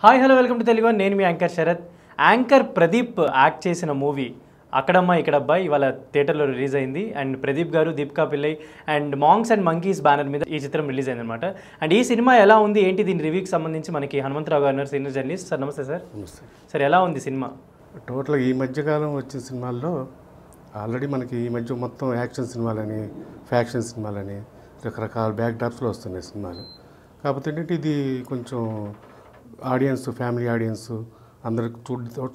Hi hello welcome to Telugu. నేను మీ anchor Sharath. Anchor Pradeep act చేసిన మూవీ అక్కడమ్మ ఇక్కడబ్బాయి ఇవాళ థియేటర్లో రిలీజ్ అయింది. And Pradeep garu, Deepika Pillai and monks and monkeys banner మీద ఈ చిత్రం రిలీజ్ అయింది అనమాట. అండ్ ఈ సినిమా ఎలా ఉంది ఏంటి దీని రివ్యూకి సంబంధించి మనకి హనుమంతరావు గారు ఉన్నారు, సీనియర్ జర్నలిస్ట్. సార్ నమస్తే సార్. నమస్తే సార్ ఎలా ఉంది సినిమా? టోటల్గా ఈ మధ్యకాలం వచ్చిన సినిమాల్లో ఆల్రెడీ మనకి ఈ మధ్య మొత్తం యాక్షన్ సినిమాలని, ఫ్యాక్షన్ సినిమాలని రకరకాల బ్యాక్ డ్రాప్స్లో వస్తున్నాయి సినిమాలు. కాకపోతే ఏంటంటే ఇది కొంచెం ఆడియన్స్, ఫ్యామిలీ ఆడియన్స్ అందరికి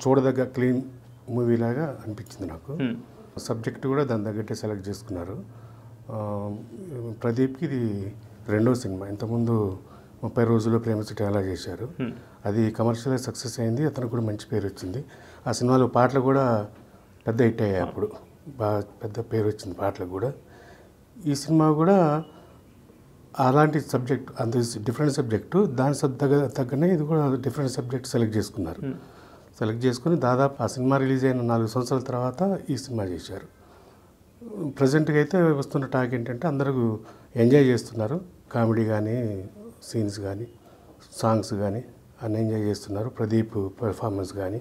చూడదగ్గ క్లీన్ మూవీ లాగా అనిపించింది నాకు. సబ్జెక్ట్ కూడా దాని తగ్గట్టే సెలెక్ట్ చేసుకున్నారు. ప్రదీప్కి ఇది రెండో సినిమా. ఇంతకుముందు 30 రోజుల్లో ప్రేమించటం ఎలా చేశారు, అది కమర్షియల్గా సక్సెస్ అయింది. అతనికి కూడా మంచి పేరు వచ్చింది. ఆ సినిమాలో పాటలు కూడా పెద్ద హిట్ అయ్యాయి. అప్పుడు బాగా పెద్ద పేరు వచ్చింది పాటలకు కూడా. ఈ సినిమా కూడా అలాంటి సబ్జెక్ట్, అంత డిఫరెంట్ సబ్జెక్టు, దాని తగ్గనే ఇది కూడా డిఫరెంట్ సబ్జెక్ట్ సెలెక్ట్ చేసుకున్నారు. సెలెక్ట్ చేసుకుని దాదాపు ఆ సినిమా రిలీజ్ అయిన 4 సంవత్సరాల తర్వాత ఈ సినిమా చేశారు. ప్రజెంట్గా అయితే వస్తున్న టాక్ ఏంటంటే అందరూ ఎంజాయ్ చేస్తున్నారు. కామెడీ కానీ, సీన్స్ కానీ, సాంగ్స్ కానీ అన్నీ ఎంజాయ్ చేస్తున్నారు. ప్రదీప్ పెర్ఫార్మెన్స్ కానీ,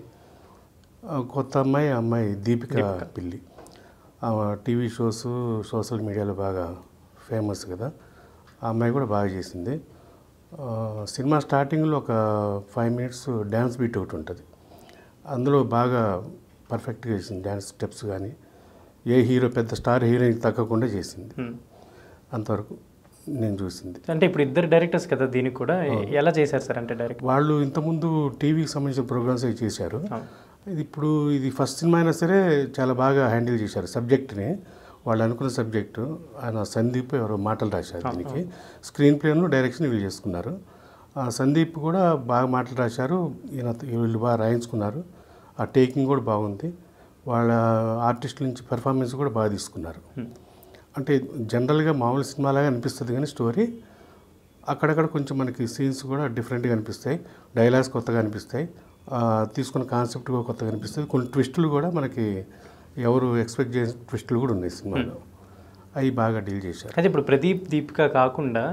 కొత్త అమ్మాయి దీపికా పిల్లి టీవీ షోస్, సోషల్ మీడియాలో బాగా ఫేమస్ కదా, ఆ అమ్మాయి కూడా బాగా చేసింది. సినిమా స్టార్టింగ్లో ఒక 5 మినిట్స్ డ్యాన్స్ బీట్ ఒకటి ఉంటుంది. అందులో బాగా పర్ఫెక్ట్గా చేసింది. డ్యాన్స్ స్టెప్స్ కానీ ఏ హీరో, పెద్ద స్టార్ హీరోయిన్ తగ్గకుండా చేసింది. అంతవరకు నేను చూసింది. అంటే ఇప్పుడు ఇద్దరు డైరెక్టర్స్ కదా, దీనికి కూడా ఎలా చేశారు సార్? అంటే డైరెక్ట్ వాళ్ళు ఇంతకుముందు టీవీకి సంబంధించిన ప్రోగ్రామ్స్ అవి చేశారు. ఇప్పుడు ఇది ఫస్ట్ సినిమా అయినా సరే చాలా బాగా హ్యాండిల్ చేశారు సబ్జెక్ట్ని. వాళ్ళు అనుకున్న సబ్జెక్టు. ఆయన సందీప్ ఎవరో మాటలు రాశారు దీనికి. స్క్రీన్ ప్లేను, డైరెక్షన్ వీళ్ళు చేసుకున్నారు. సందీప్ కూడా బాగా మాటలు రాశారు. వీళ్ళు బాగా రాయించుకున్నారు. ఆ టేకింగ్ కూడా బాగుంది. వాళ్ళ ఆర్టిస్టుల నుంచి పెర్ఫార్మెన్స్ కూడా బాగా తీసుకున్నారు. అంటే జనరల్గా మామూలు సినిమాలాగా అనిపిస్తుంది కానీ స్టోరీ అక్కడక్కడ కొంచెం మనకి సీన్స్ కూడా డిఫరెంట్గా అనిపిస్తాయి. డైలాగ్స్ కొత్తగా అనిపిస్తాయి. తీసుకున్న కాన్సెప్ట్ కూడా కొత్తగా అనిపిస్తుంది. కొన్ని ట్విస్టులు కూడా మనకి ఎవరు ఎక్స్పెక్ట్ చేసిన ట్విస్టులు కూడా ఉన్నాయి సినిమాలో. అవి బాగా డీల్ చేశారు. అయితే ఇప్పుడు ప్రదీప్, దీపిక కాకుండా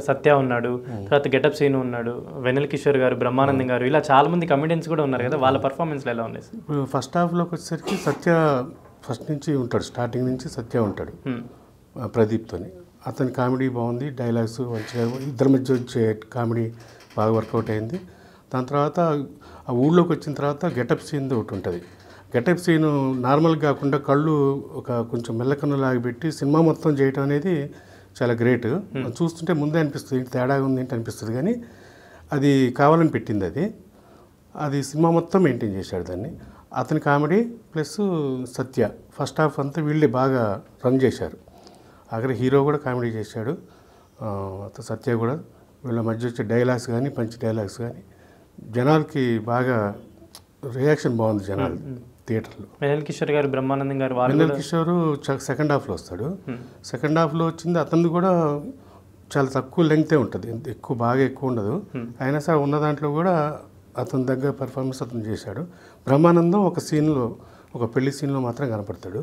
సత్య ఉన్నాడు, తర్వాత గెటప్ సీను ఉన్నాడు, వెన్నెల కిషోర్ గారు, బ్రహ్మానందం గారు, ఇలా చాలా మంది కమెడియన్స్ కూడా ఉన్నారు కదా, వాళ్ళ పర్ఫార్మెన్స్లు ఎలా ఉన్నాయి? ఇప్పుడు ఫస్ట్ హాఫ్లోకి వచ్చేసరికి సత్య ఫస్ట్ నుంచి ఉంటాడు, స్టార్టింగ్ నుంచి సత్య ఉంటాడు ప్రదీప్తోని. అతని కామెడీ బాగుంది, డైలాగ్స్ మంచిగా, ఇద్దరి మధ్య వచ్చే కామెడీ బాగా వర్కౌట్ అయింది. దాని తర్వాత ఆ ఊళ్ళోకి వచ్చిన తర్వాత గెటప్ సీన్ ఒకటి ఉంటుంది. గెటప్ సీను నార్మల్గా కాకుండా కళ్ళు ఒక కొంచెం మెల్లకన్నులాగా పెట్టి సినిమా మొత్తం చేయటం అనేది చాలా గ్రేట్. చూస్తుంటే ముందే అనిపిస్తుంది తేడాగా ఉంది ఏంటి అనిపిస్తుంది, కానీ అది కావాలని పెట్టింది. అది సినిమా మొత్తం మెయింటైన్ చేశాడు దాన్ని. అతని కామెడీ ప్లస్ సత్య ఫస్ట్ హాఫ్ అంతా వీళ్ళే బాగా రన్ చేశారు. ఆఖరి హీరో కూడా కామెడీ చేశాడు, సత్య కూడా. వీళ్ళ మధ్య వచ్చే డైలాగ్స్ కానీ, పంచ్ డైలాగ్స్ కానీ జనాలకి బాగా రియాక్షన్ బాగుంది జనాలు థియేటర్లో. వెన్నెల కిషోర్ గారు, బ్రహ్మానందం గారు, వెన్నెల కిషోర్ సెకండ్ హాఫ్లో వస్తాడు. సెకండ్ హాఫ్లో వచ్చింది. అతను కూడా చాలా తక్కువ లెంగ్తే ఉంటుంది, బాగా ఎక్కువ ఉండదు. అయినా సరే ఉన్న దాంట్లో కూడా అతని దగ్గర పెర్ఫార్మెన్స్ అతను చేశాడు. బ్రహ్మానందం ఒక సీన్లో, ఒక పెళ్లి సీన్లో మాత్రం కనపడతాడు.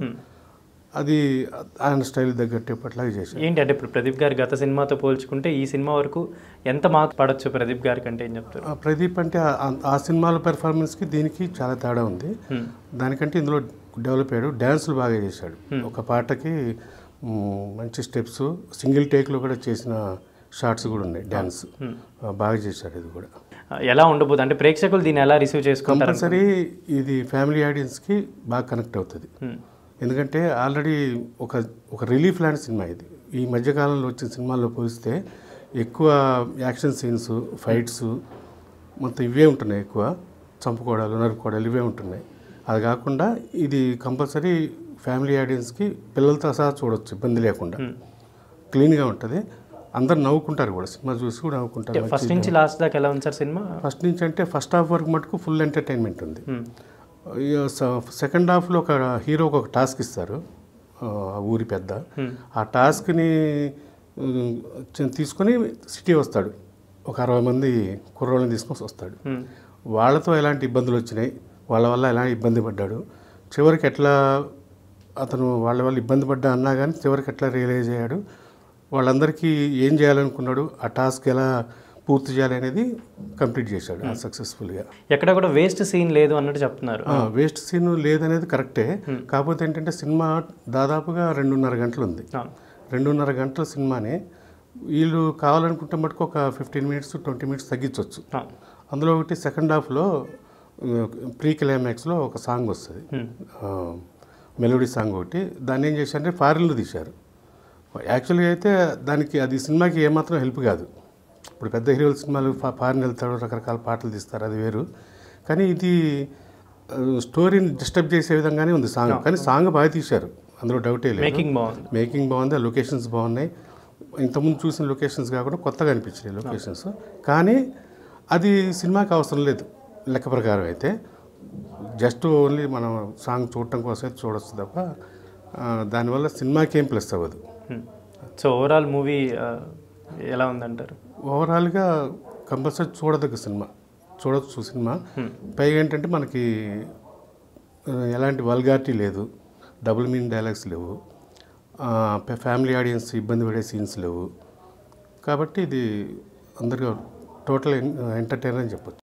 అది ఆయన స్టైల్ తగ్గట్టు ఎప్పటిలాగా చేశాడు. ఏంటి అంటే ఇప్పుడు ప్రదీప్ గారి గత సినిమాతో పోల్చుకుంటే ఈ సినిమా వరకు ఎంత మార్క్స్ పడవచ్చు ప్రదీప్ గారికి అంటే ఏం చెప్తారు? ప్రదీప్ అంటే ఆ సినిమాలో పెర్ఫార్మెన్స్కి దీనికి చాలా తేడా ఉంది. దానికంటే ఇందులో డెవలప్ అయ్యాడు. డ్యాన్సులు బాగా చేశాడు. ఒక పాటకి మంచి స్టెప్స్, సింగిల్ టేక్లో కూడా చేసిన షార్ట్స్ కూడా ఉన్నాయి. డ్యాన్స్ బాగా చేశాడు. ఇది కూడా ఎలా ఉండబోదు అంటే ప్రేక్షకులు దీన్ని ఎలా రిసీవ్ చేసుకుంటారు? కంపల్సరీ ఇది ఫ్యామిలీ ఆడియన్స్కి బాగా కనెక్ట్ అవుతుంది. ఎందుకంటే ఆల్రెడీ ఒక రిలీఫ్ లాంటి సినిమా ఇది. ఈ మధ్యకాలంలో వచ్చిన సినిమాల్లో పోలిస్తే ఎక్కువ యాక్షన్ సీన్స్, ఫైట్స్ మొత్తం ఇవే ఉంటున్నాయి. ఎక్కువ చంపుకోవడాలు, నరుకోవడాలు ఇవే ఉంటున్నాయి. అది కాకుండా ఇది కంపల్సరీ ఫ్యామిలీ ఆడియన్స్కి పిల్లలతో సహా చూడవచ్చు, ఇబ్బంది లేకుండా. క్లీన్గా ఉంటుంది. అందరు నవ్వుకుంటారు కూడా, సినిమా చూసి కూడా నవ్వుకుంటారు. ఫస్ట్ నుంచి లాస్ట్ దాకా ఎలా ఉంది సార్ సినిమా? ఫస్ట్ నుంచి అంటే ఫస్ట్ హాఫ్ వరకు మటుకు ఫుల్ ఎంటర్టైన్మెంట్ ఉంది. సెకండ్ హాఫ్లో ఒక హీరోకి ఒక టాస్క్ ఇస్తారు, ఊరి పెద్ద. ఆ టాస్క్ని తీసుకొని సిటీ వస్తాడు. ఒక 60 మంది కుర్రోళ్ళని తీసుకొని వస్తాడు. వాళ్ళతో ఎలాంటి ఇబ్బందులు వచ్చినాయి, వాళ్ళ వల్ల ఎలా ఇబ్బంది పడ్డాడు, చివరికి ఎట్లా అతను వాళ్ళ వల్ల ఇబ్బంది పడ్డా అన్నా కానీ చివరికి ఎట్లా రియలైజ్ అయ్యాడు, వాళ్ళందరికీ ఏం చేయాలనుకున్నాడు, ఆ టాస్క్ ఎలా పూర్తి చేయాలి అనేది కంప్లీట్ చేశాడు సక్సెస్ఫుల్గా. ఎక్కడ కూడా వేస్ట్ సీన్ లేదు అన్నట్టు చెప్తున్నారు. వేస్ట్ సీన్ లేదనేది కరెక్టే. కాకపోతే ఏంటంటే సినిమా దాదాపుగా 2.5 గంటలు ఉంది. 2.5 గంటల సినిమాని వీళ్ళు కావాలనుకుంటే మటుకు ఒక 15 మినిట్స్ 20 మినిట్స్ తగ్గించవచ్చు. అందులో ఒకటి సెకండ్ హాఫ్లో ప్రీ క్లైమాక్స్లో ఒక సాంగ్ వస్తుంది, మెలోడీ సాంగ్ ఒకటి. దాన్ని ఏం చేశారంటే ఫారిన్లో తీశారు. యాక్చువల్గా అయితే దానికి అది సినిమాకి ఏమాత్రం హెల్ప్ కాదు. ఇప్పుడు పెద్ద హీరోల సినిమాలు ఫారిన్ వెళ్తాడు, రకరకాల పాటలు తీస్తారు, అది వేరు. కానీ ఇది స్టోరీని డిస్టర్బ్ చేసే విధంగానే ఉంది సాంగ్. కానీ సాంగ్ బాగా తీశారు, అందులో డౌటే లేదు. మేకింగ్ బాగుంది, లొకేషన్స్ బాగున్నాయి. ఇంతకుముందు చూసిన లొకేషన్స్ కాకుండా కొత్తగా అనిపించాయి లొకేషన్స్. కానీ అది సినిమాకి అవసరం లేదు లెక్క ప్రకారం అయితే. జస్ట్ ఓన్లీ మనం సాంగ్ చూడటం కోసం అయితే చూడొచ్చు తప్ప దానివల్ల సినిమాకి ఏం ప్లస్ అవ్వదు. సో ఓవరాల్ మూవీ ఎలా ఉందంటారు? ఓవరాల్గా కంపల్సరీ చూడదగ్గ సినిమా, చూడొచ్చు సినిమా. పైగా ఏంటంటే మనకి ఎలాంటి వల్గారిటీ లేదు, డబుల్ మీనింగ్ డైలాగ్స్ లేవు, ఫ్యామిలీ ఆడియన్స్ ఇబ్బంది పడే సీన్స్ లేవు. కాబట్టి ఇది అందరికీ టోటల్ ఎంటర్టైనర్ అని చెప్పొచ్చు.